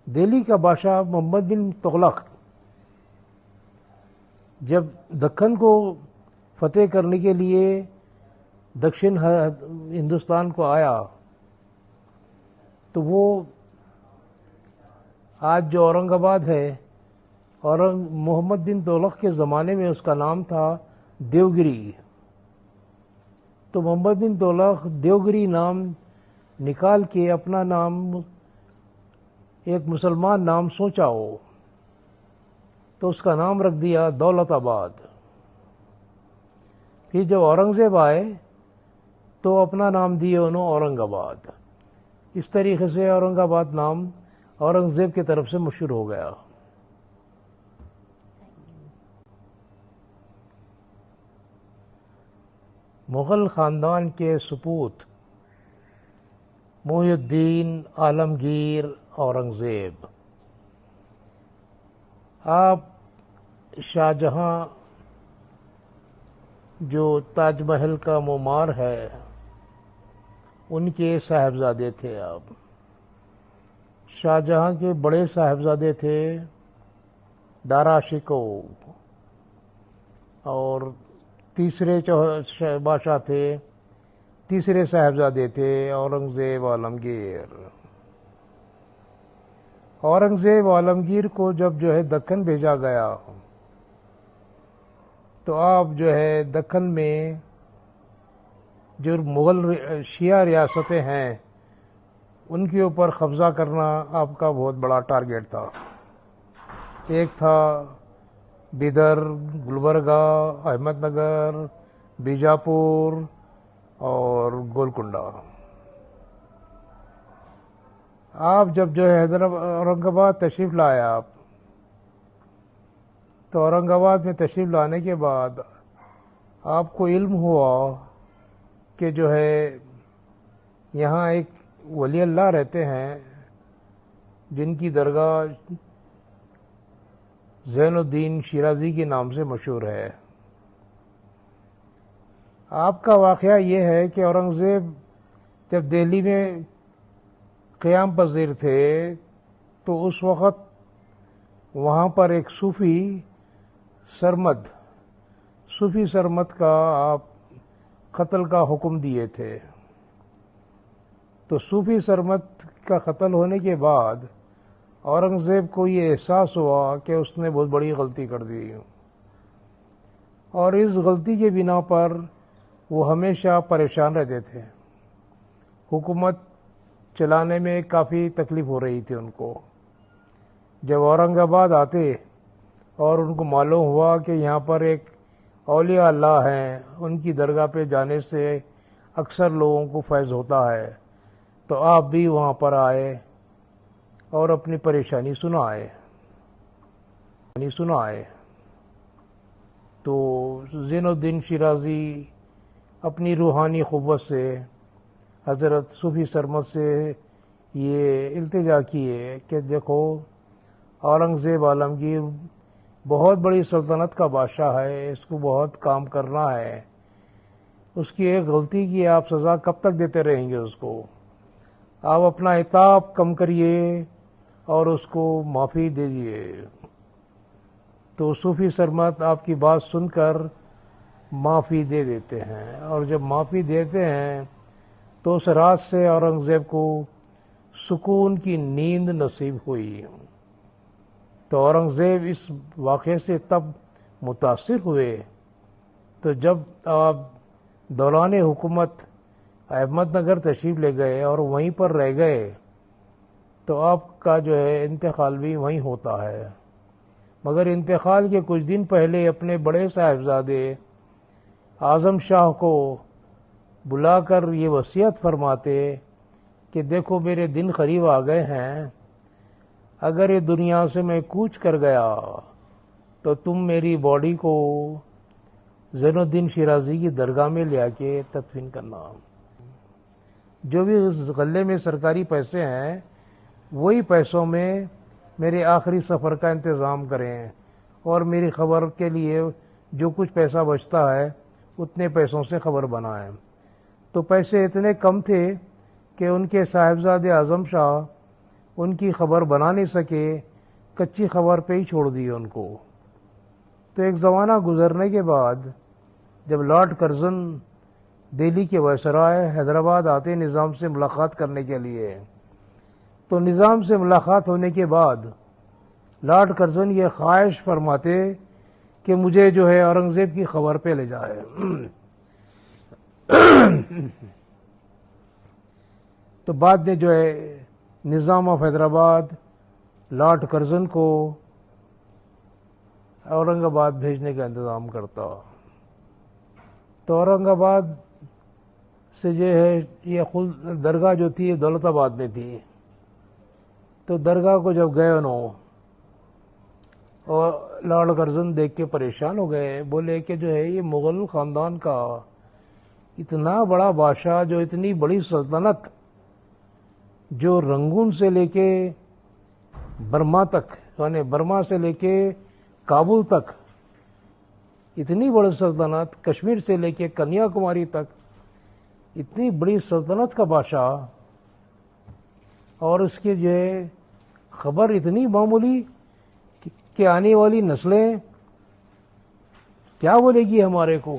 دہلی کا بادشاہ محمد بن تغلق جب دکن کو فتح کرنے کے لیے دکشن ہندوستان کو آیا تو وہ آج جو اورنگ آباد ہے، محمد بن تغلق کے زمانے میں اس کا نام تھا دیوگری. تو محمد بن تغلق دیوگری نام نکال کے اپنا نام ایک مسلمان نام سوچا ہو تو اس کا نام رکھ دیا دولت آباد. پھر جب اورنگزیب آئے تو اپنا نام دیے انہوں اورنگ آباد. اس طریقے سے اورنگ آباد نام اورنگزیب کی طرف سے مشہور ہو گیا. مغل خاندان کے سپوت محی الدین عالمگیر اورنگزیب. آپ شاہ جہاں جو تاج محل کا معمار ہے ان کے صاحبزادے تھے. آپ شاہ جہاں کے بڑے صاحبزادے تھے دارا شکو، اور تیسرے بادشاہ تھے، تیسرے صاحبزادے تھے اورنگزیب عالمگیر. اورنگزیب عالمگیر کو جب جو ہے دکن بھیجا گیا تو آپ جو ہے دکن میں جو مغل شیعہ ریاستیں ہیں ان کے اوپر قبضہ کرنا آپ کا بہت بڑا ٹارگیٹ تھا. ایک تھا بیدر، گلبرگہ، احمد نگر، بیجاپور اور گولکنڈہ. آپ جب جو ہے اورنگ آباد تشریف لائے آپ، تو اورنگ آباد میں تشریف لانے کے بعد آپ کو علم ہوا کہ جو ہے یہاں ایک ولی اللہ رہتے ہیں جن کی درگاہ زین الدین شیرازی کے نام سے مشہور ہے. آپ کا واقعہ یہ ہے کہ اورنگزیب جب دہلی میں قیام پذیر تھے تو اس وقت وہاں پر ایک صوفی سرمد کا آپ قتل کا حکم دیے تھے. تو صوفی سرمد کا قتل ہونے کے بعد اورنگزیب کو یہ احساس ہوا کہ اس نے بہت بڑی غلطی کر دی، اور اس غلطی کے بنا پر وہ ہمیشہ پریشان رہتے تھے. حکومت چلانے میں کافی تکلیف ہو رہی تھی ان کو. جب اورنگ آباد آتے اور ان کو معلوم ہوا کہ یہاں پر ایک اولیاء اللہ ہیں، ان کی درگاہ پہ جانے سے اکثر لوگوں کو فیض ہوتا ہے، تو آپ بھی وہاں پر آئے اور اپنی پریشانی سنائے. تو زین الدین شیرازی اپنی روحانی قوت سے حضرت صوفی سرمد سے یہ التجا کیے کہ دیکھو اورنگزیب عالمگیر بہت بڑی سلطنت کا بادشاہ ہے، اس کو بہت کام کرنا ہے، اس کی ایک غلطی کی آپ سزا کب تک دیتے رہیں گے اس کو؟ آپ اپنا عتاب کم کریے اور اس کو معافی دیجیے. تو صوفی سرمد آپ کی بات سن کر معافی دے دیتے ہیں، اور جب معافی دیتے ہیں تو اس رات سے اورنگزیب کو سکون کی نیند نصیب ہوئی. تو اورنگزیب اس واقعے سے تب متاثر ہوئے تو جب آپ دوران حکومت احمد نگر تشریف لے گئے اور وہیں پر رہ گئے تو آپ کا جو ہے انتقال بھی وہیں ہوتا ہے. مگر انتقال کے کچھ دن پہلے اپنے بڑے صاحبزادے اعظم شاہ کو بلا کر یہ وصیت فرماتے کہ دیکھو میرے دن قریب آ گئے ہیں، اگر یہ دنیا سے میں کوچ کر گیا تو تم میری باڈی کو زین الدین شیرازی کی درگاہ میں لے کے تدفین کرنا. جو بھی غلے میں سرکاری پیسے ہیں وہی پیسوں میں میرے آخری سفر کا انتظام کریں، اور میری خبر کے لیے جو کچھ پیسہ بچتا ہے اتنے پیسوں سے خبر بنائیں. تو پیسے اتنے کم تھے کہ ان کے صاحبزادے اعظم شاہ ان کی خبر بنا نہیں سکے، کچی خبر پہ ہی چھوڑ دی ان کو۔ تو ایک زمانہ گزرنے کے بعد جب لارڈ کرزن دہلی کے وائسرائے حیدرآباد آتے نظام سے ملاقات کرنے کے لیے، تو نظام سے ملاقات ہونے کے بعد لارڈ کرزن یہ خواہش فرماتے کہ مجھے جو ہے اورنگزیب کی خبر پہ لے جائے۔ تو بعد میں جو ہے نظام آف حیدرآباد لارڈ کرزن کو اورنگ آباد بھیجنے کا انتظام کرتا۔ تو اورنگ آباد سے جو ہے یہ درگاہ جو تھی دولت آباد میں تھی، تو درگاہ کو جب گئے انہوں، اور لارڈ کرزن دیکھ کے پریشان ہو گئے، بولے کہ جو ہے یہ مغل خاندان کا اتنا بڑا بادشاہ، جو اتنی بڑی سلطنت، جو رنگون سے لے کے برما تک، یعنی برما سے لے کے کابل تک اتنی بڑی سلطنت، کشمیر سے لے کے کنیا کماری تک اتنی بڑی سلطنت کا بادشاہ، اور اس کی جو ہے خبر اتنی معمولی کہ آنے والی نسلیں کیا بولے گی ہمارے کو،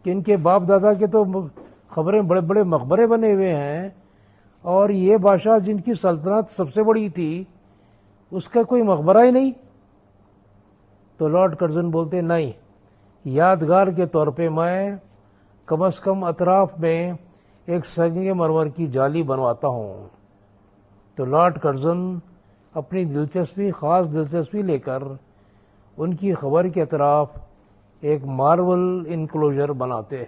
کہ ان کے باپ دادا کے تو خبریں بڑے بڑے مقبرے بنے ہوئے ہیں، اور یہ بادشاہ جن کی سلطنت سب سے بڑی تھی اس کا کوئی مقبرہ ہی نہیں۔ تو لارڈ کرزن بولتے نہیں، یادگار کے طور پہ میں کم از کم اطراف میں ایک سنگ مرمر کی جالی بنواتا ہوں۔ تو لارڈ کرزن اپنی خاص دلچسپی لے کر ان کی خبر کے اطراف ایک ماربل انکلوژر بناتے ہیں۔